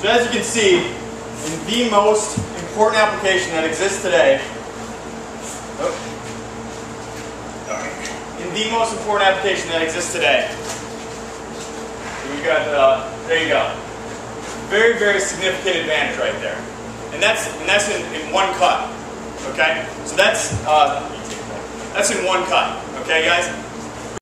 So as you can see, in the most important application that exists today, in the most important application that exists today, we got, there you go. Very, very significant advantage right there. And that's in one cut. Okay? So that's in one cut. Okay, guys?